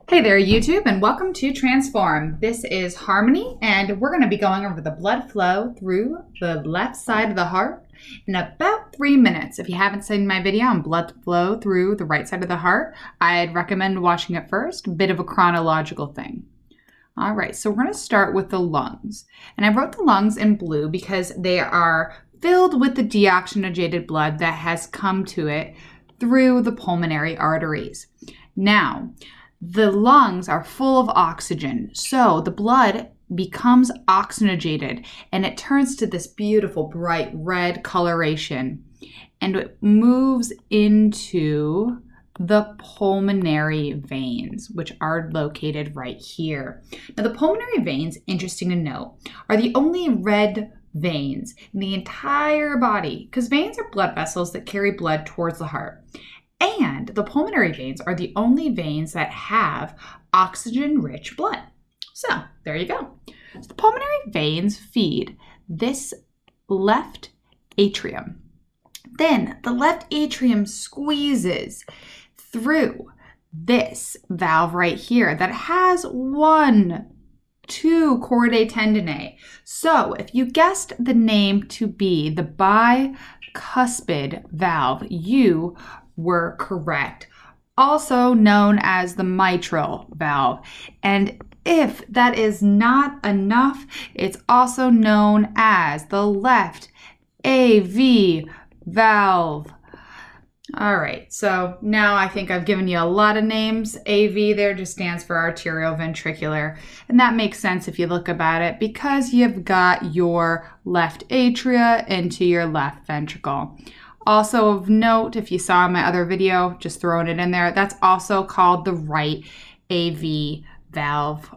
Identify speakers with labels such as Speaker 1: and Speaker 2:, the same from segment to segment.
Speaker 1: Hey there, YouTube, and welcome to Transform. This is Harmony, and we're going to be going over the blood flow through the left side of the heart in about 3 minutes. If you haven't seen my video on blood flow through the right side of the heart, I'd recommend watching it first. A bit of a chronological thing. All right, so we're going to start with the lungs. And I wrote the lungs in blue because they are filled with the de-oxygenated blood that has come to it through the pulmonary arteries. Now, the lungs are full of oxygen, so the blood becomes oxygenated and it turns to this beautiful bright red coloration and it moves into the pulmonary veins, which are located right here. Now, the pulmonary veins, interesting to note, are the only red veins in the entire body because veins are blood vessels that carry blood towards the heart. And the pulmonary veins are the only veins that have oxygen-rich blood. So there you go. So the pulmonary veins feed this left atrium. Then the left atrium squeezes through this valve right here that has 2 choroid tendineae. So if you guessed the name to be the bicuspid valve, you were correct. Also known as the mitral valve. And if that is not enough, it's also known as the left AV valve. All right, so now I think I've given you a lot of names. AV there just stands for arterioventricular, and that makes sense if you look about it because you've got your left atria into your left ventricle. Also of note, if you saw my other video, just throwing it in there, that's also called the right AV valve.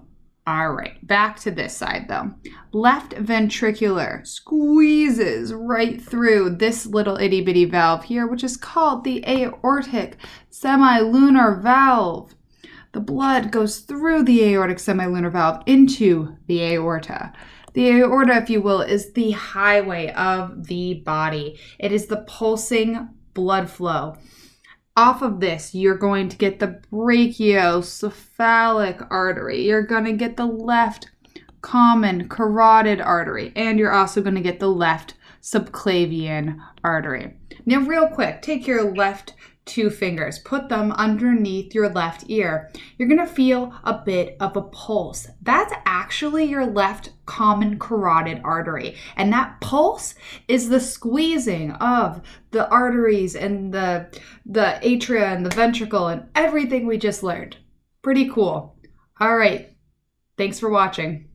Speaker 1: All right, back to this side though. Left ventricular squeezes right through this little itty bitty valve here, which is called the aortic semilunar valve. The blood goes through the aortic semilunar valve into the aorta. The aorta, if you will, is the highway of the body. It is the pulsing blood flow. Off of this, you're going to get the brachiocephalic artery. You're going to get the left common carotid artery. And you're also going to get the left subclavian artery. Now, real quick, take your left 2 fingers, put them underneath your left ear. You're going to feel a bit of a pulse. That's actually your left common carotid artery. And that pulse is the squeezing of the arteries and the atria and the ventricle and everything we just learned. Pretty cool. All right. Thanks for watching.